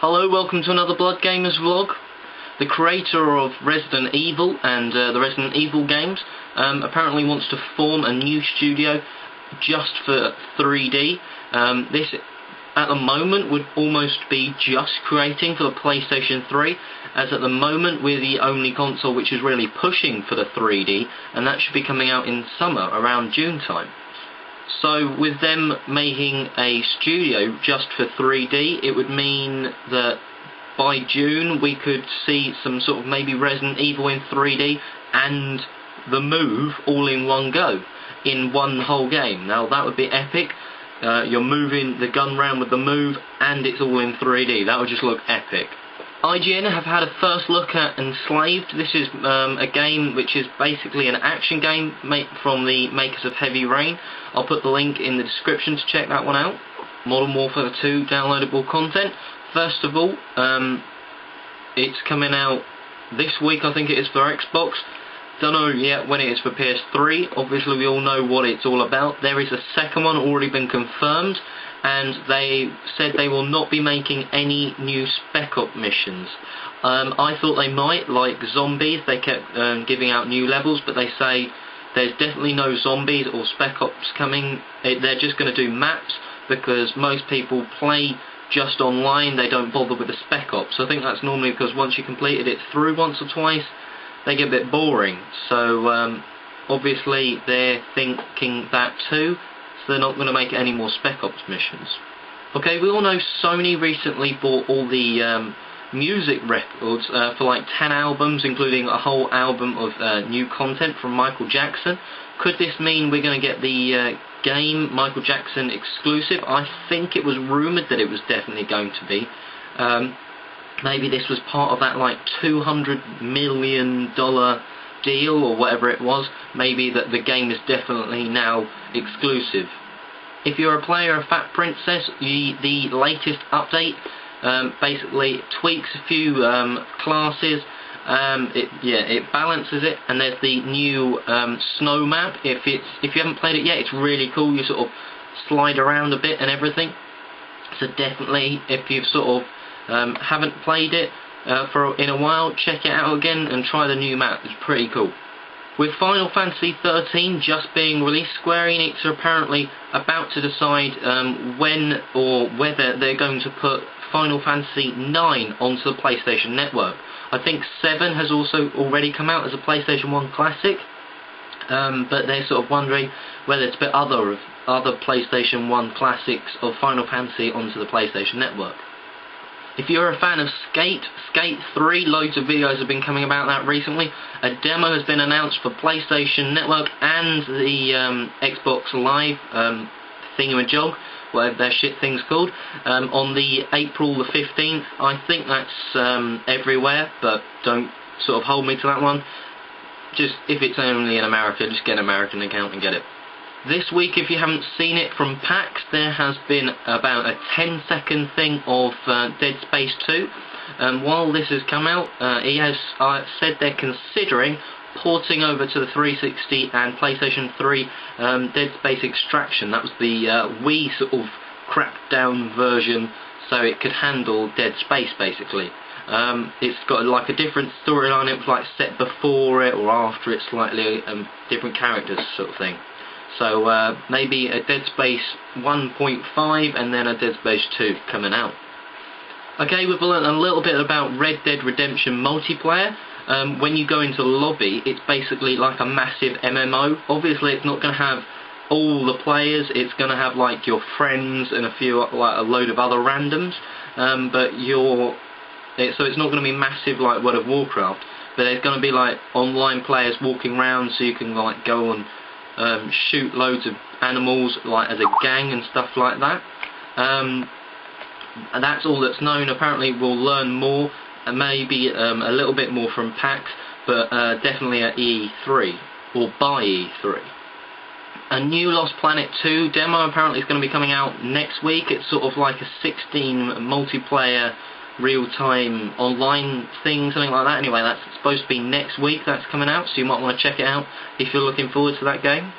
Hello, welcome to another Blood Gamers vlog. The creator of Resident Evil and the Resident Evil games apparently wants to form a new studio just for 3D. This, at the moment, would almost be just creating for the PlayStation 3, as at the moment we're the only console which is really pushing for the 3D, and that should be coming out in summer, around June time. So with them making a studio just for 3D, it would mean that by June we could see some sort of maybe Resident Evil in 3D and The Move all in one go, in one whole game. Now that would be epic. You're moving the gun round with The Move and it's all in 3D. That would just look epic. IGN have had a first look at Enslaved. This is a game which is basically an action game from the makers of Heavy Rain. I'll put the link in the description to check that one out. Modern Warfare 2 downloadable content. First of all, it's coming out this week, I think it is, for Xbox. Don't know yet when it is for PS3. Obviously we all know what it's all about. There is a second one already been confirmed, and they said they will not be making any new Spec Ops missions. I thought they might, like zombies. They kept giving out new levels, but they say there's definitely no zombies or Spec Ops coming. They're just going to do maps, because most people play just online. They don't bother with the Spec Ops. I think that's normally because once you completed it through once or twice, they get a bit boring. So obviously they're thinking that too, so they're not going to make any more Spec Ops missions. Okay, we all know Sony recently bought all the music records for like 10 albums, including a whole album of new content from Michael Jackson. Could this mean we're going to get the game Michael Jackson exclusive? I think it was rumoured that it was definitely going to be. Maybe this was part of that like $200 million deal or whatever it was. Maybe that the game is definitely now exclusive. If you're a player of Fat Princess, the latest update basically tweaks a few classes. It balances it, and there's the new snow map. If you haven't played it yet, it's really cool. You sort of slide around a bit and everything. So definitely, if you've sort of haven't played it in a while, check it out again and try the new map. It's pretty cool. With Final Fantasy XIII just being released, Square Enix are apparently about to decide when or whether they're going to put Final Fantasy IX onto the PlayStation Network. I think 7 has also already come out as a PlayStation 1 classic, but they're sort of wondering whether to put other PlayStation 1 classics of Final Fantasy onto the PlayStation Network. If you're a fan of Skate 3, loads of videos have been coming about that recently. A demo has been announced for PlayStation Network and the Xbox Live thingamajog, whatever their shit thing's called, on the April the 15th. I think that's everywhere, but don't sort of hold me to that one. Just, if it's only in America, just get an American account and get it. This week, if you haven't seen it from PAX, there has been about a 10-second thing of Dead Space 2. While this has come out, he has said they're considering porting over to the 360 and PlayStation 3 Dead Space Extraction. That was the Wii sort of crapped down version, so it could handle Dead Space basically. It's got like a different storyline. It was like set before it or after it slightly, different characters sort of thing. So maybe a Dead Space 1.5 and then a Dead Space 2 coming out. Okay, we've learned a little bit about Red Dead Redemption multiplayer. When you go into the lobby, it's basically like a massive MMO. Obviously it's not going to have all the players, it's going to have like your friends and a load of other randoms, so it's not going to be massive like World of Warcraft, but there's going to be like online players walking around, so you can like go and shoot loads of animals like as a gang and stuff like that. And that's all that's known. Apparently we'll learn more, and maybe a little bit more from PAX, but definitely at E3 or by E3. A new Lost Planet 2 demo apparently is going to be coming out next week. It's sort of like a 16 multiplayer real-time online thing, something like that. Anyway, that's supposed to be next week that's coming out, so you might want to check it out if you're looking forward to that game.